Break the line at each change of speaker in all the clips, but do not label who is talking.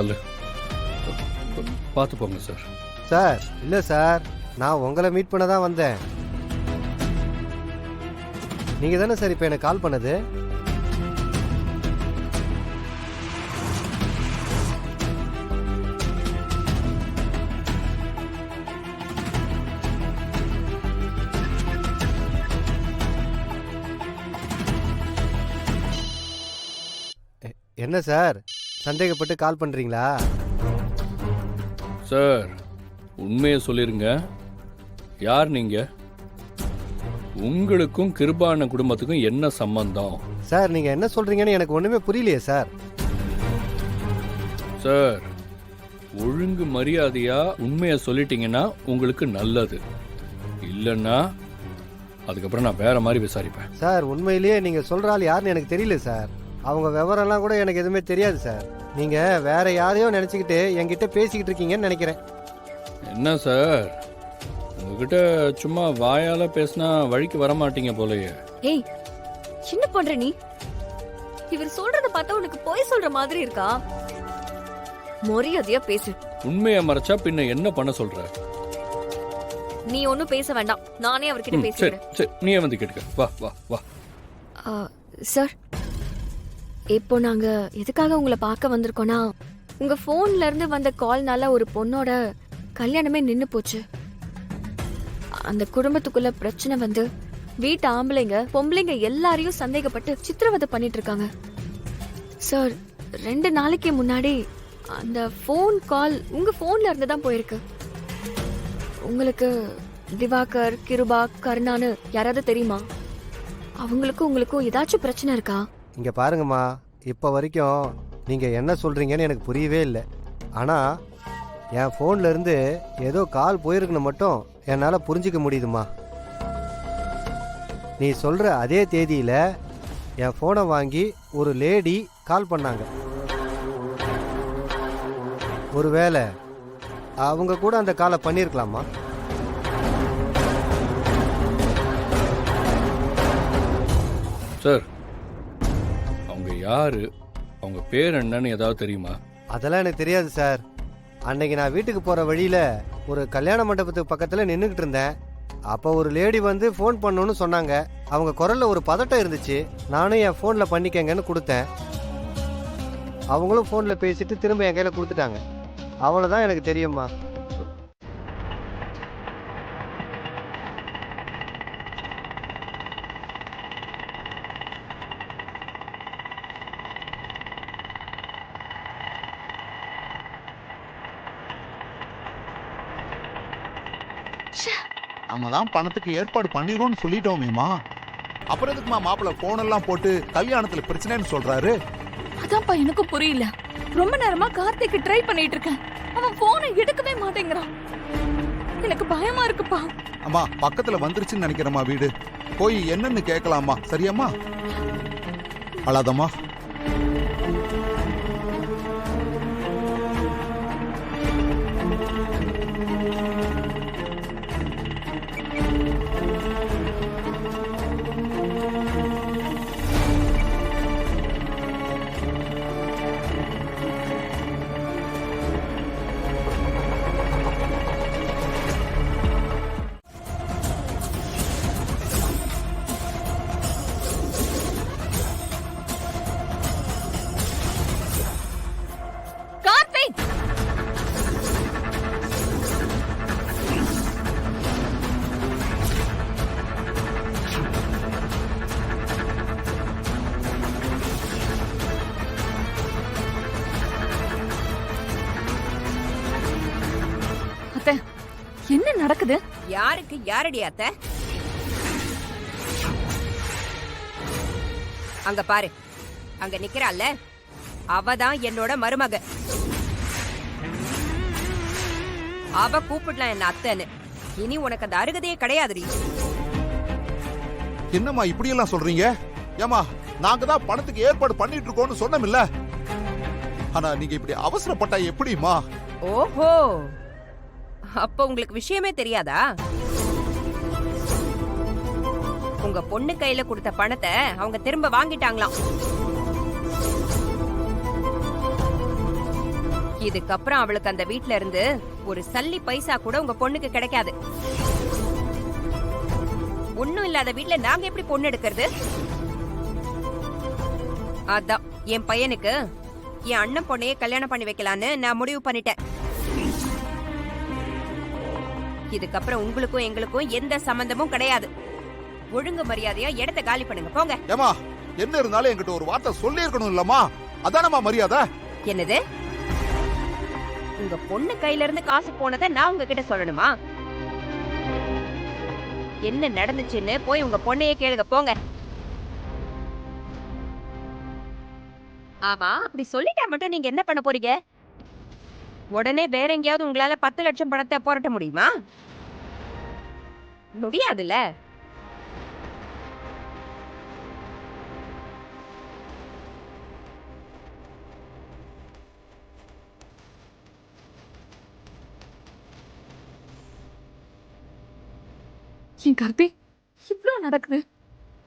தள்ளு. பார்த்து போங்க சார்.
சார் இல்லை சார், நான் உங்களை மீட் பண்ண தான் வந்தேன். நீங்கள் தானே சார் இப்போ எனக்கு கால் பண்ணது? என்ன சார் சந்தேகப்பட்டு கால் பண்ணுறீங்களா?
சார் உண்மையை சொல்லிருங்க. யார் நீங்க? உங்களுக்கும் கிருபான குடும்பத்துக்கும் என்ன சம்பந்தம்?
சார் நீங்கள் என்ன சொல்கிறீங்கன்னு எனக்கு ஒன்றுமே புரியலையே சார்.
சார் ஒழுங்கு மரியாதையா உண்மையை சொல்லிட்டீங்கன்னா உங்களுக்கு நல்லது. இல்லைன்னா அதுக்கப்புறம் நான் வேற மாதிரி விசாரிப்பேன்.
சார் உண்மையிலேயே நீங்கள் சொல்கிற ஆள் யாருன்னு எனக்கு தெரியல சார். அவங்க விவரம்லாம் கூட எனக்கு எதுவுமே தெரியாது சார். நீங்கள் வேற யாரையோ நினச்சிக்கிட்டு என்கிட்ட பேசிக்கிட்டு இருக்கீங்கன்னு நினைக்கிறேன்.
என்ன சார் உங்ககிட்ட சும்மா வாயால பேசினா வழிக்கு வர மாட்டீங்க போலயே.
ஏய் என்ன பண்ற நீ? இவர் சொல்றத பார்த்தா உனக்கு போய் சொல்ற மாதிரி இருக்கா? மரியாதையா பேசு.
உண்மையை மறைச்சா பின்ன என்ன பண்ண சொல்ற?
நீ ஒன்னும் பேச வேண்டாம், நானே அவர்கிட்ட
சரி
பேசுறேன்.
சரி, நீ வந்து கேட்டுக்க. வா வா வா.
சார் இப்போ நாங்க எதுக்காக உங்களை பார்க்க வந்திருக்கோம்னா, உங்க போன்ல இருந்து வந்த கால்னால ஒரு பொண்ணோட கல்யாணமே நின்னு போச்சு. அந்த குடும்பத்துக்குள்ள பிரச்சனை வந்து வீட்டு ஆம்பளைங்க பொம்பளைங்க எல்லாரையும் சந்தேகப்பட்டு சித்திரவதை பண்ணிட்டு இருக்காங்க. சார் 2 நாளைக்கு முன்னாடி அந்த போன் கால் உங்க போன்ல இருந்து தான் போயிருக்கு. உங்களுக்கு திவாகர், கிருபா, கருணான்னு யாராவது தெரியுமா? அவங்களுக்கும் உங்களுக்கும் ஏதாச்சும் பிரச்சனை இருக்கா?
இங்கே பாருங்கம்மா, இப்போ வரைக்கும் நீங்கள் என்ன சொல்கிறீங்கன்னு எனக்கு புரியவே இல்லை. ஆனால் என் ஃபோனில் இருந்து ஏதோ கால் போயிருக்குன்னு மட்டும் என்னால் புரிஞ்சிக்க முடியுதுமா. நீ சொல்கிற அதே தேதியில் என் ஃபோனை வாங்கி ஒரு லேடி கால் பண்ணாங்க. ஒருவேளை அவங்க கூட அந்த காலை பண்ணியிருக்கலாமா?
சார் அவங்க யாரு, அவங்க பேர் என்னன்னு ஏதாவது தெரியுமா?
அதெல்லாம் எனக்கு தெரியாது சார். அன்னைக்கு நான் வீட்டுக்கு போகிற வழியில் ஒரு கல்யாண மண்டபத்துக்கு பக்கத்தில் நின்றுக்கிட்டு இருந்தேன். அப்போ ஒரு லேடி வந்து ஃபோன் பண்ணணும்னு சொன்னாங்க. அவங்க குரலில் ஒரு பதட்டம் இருந்துச்சு. நானும் என் ஃபோனில் பண்ணிக்கங்கன்னு கொடுத்தேன். அவங்களும் ஃபோனில் பேசிட்டு திரும்ப என் கையில் கொடுத்துட்டாங்க. அவ்வளோதான் எனக்கு தெரியுமா.
நம்ம தான் பணத்துக்கு ஏற்பாடு பண்ணிடுவோம்னு சொல்லிட்டோமேமா. அப்புறம் எதுக்குமா மாப்பிள்ள போன் எல்லாம் போட்டு கல்யாணத்துல பிரச்சனைன்னு சொல்றாரு?
அதான்ப்பா எனக்கும் புரியல. ரொம்ப நேரமா கார்த்திக்கு ட்ரை பண்ணிட்டு இருக்கேன். அவன் போனை எடுக்கவே மாட்டேங்கிறான். எனக்கு பயமா இருக்குப்பா.
அம்மா பக்கத்துல வந்துருச்சுன்னு நினைக்கிறேம்மா வீடு. போய் என்னன்னு கேட்கலாமா? சரியாம்மா? அழாதம்மா.
என்ன நடக்குது?
யாருக்கு யாரடி அத்தை? அங்க பாரு, அங்க நிக்கிறாள்ல, அவதான் என்னோட மருமக. அவ கூப்பிடலாம் என்ன அத்தைன்னு. இனி உனக்கு அந்த அருகதையே கிடையாதுடி.
என்னம்மா இப்படி எல்லாம் சொல்றீங்க? ஏமா நாங்க தான் பணத்துக்கு ஏற்பாடு பண்ணிட்டு இருக்கோம்னு சொன்னோம்ல. ஆனா நீங்க இப்படி அவசரப்பட்டா எப்படிமா?
ஓஹோ, அப்ப உங்களுக்கு விஷயமே தெரியாதா? உங்க பொண்ணு கையில கொடுத்த பணத்தை அவங்க திரும்ப வாங்கிட்டாங்களாம். இதுக்கப்புறம் அவளுக்கு அந்த வீட்ல இருந்து ஒரு சல்லி பைசா கூட உங்க பொண்ணுக்கு கிடைக்காது. ஒண்ணும் இல்லாத வீட்ல நாங்க எப்படி பொண்ணு எடுக்கிறது? அதான் என் பையனுக்கு என் அண்ணன் பொண்ணையே கல்யாணம் பண்ணி வைக்கலான்னு நான் முடிவு பண்ணிட்டேன். இதுக்கப்புறம் உங்களுக்கும் எங்களுக்கும் எந்த சம்பந்தமும் கிடையாது. ஒழுங்கு மரியாதையா இடத்தை காலி பண்ணுங்க, போங்க.
ஏமா என்ன இருந்தாலும் என்கிட்ட ஒரு வார்த்தை சொல்லி இருக்கணும் இல்லம்மா, அதானம்மா மரியாதை.
என்னது? உங்க பொண்ணு கையில இருந்து காசு போனதை நான் உங்ககிட்ட சொல்லணுமா? என்ன நடந்துச்சுன்னு போய் உங்க பொண்ணையே கேளுங்க, போங்க. ஆமா, அப்படி சொல்லிட்டா மட்டும் நீங்க என்ன பண்ண போறீங்க? உடனே வேற எங்கேயாவது உங்களால 10 லட்சம் பணத்தை புரட்ட முடியுமா? முடியாதுல்ல.
என் கார்த்தி, இவ்ளோ நடக்குது,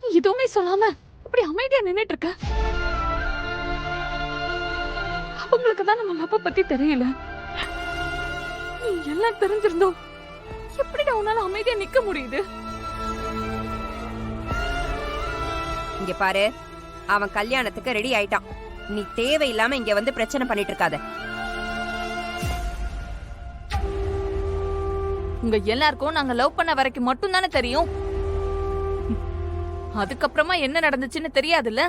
நீ எதுவுமே சொல்லாம இப்படி அமைதியா நின்னுட்டு இருக்க. அவங்களுக்கு தான் நம்ம லப்ப பத்தி தெரியல. நீ எல்லாம் தெரிஞ்சிருந்தோம் எப்படிடா உன்னால அமைதியா நிக்க முடியுது?
இங்க பாரு, அவன் கல்யாணத்துக்கு ரெடி ஆயிட்டான். நீ தேவையில்லாம இங்க வந்து பிரச்சனை பண்ணிட்டு இருக்காத.
உங்க எல்லாருக்கும் நாங்க லவ் பண்ண வரைக்கும் மட்டும் தானே தெரியும். அதுக்கப்புறமா என்ன நடந்துச்சுன்னு தெரியாதுல்ல.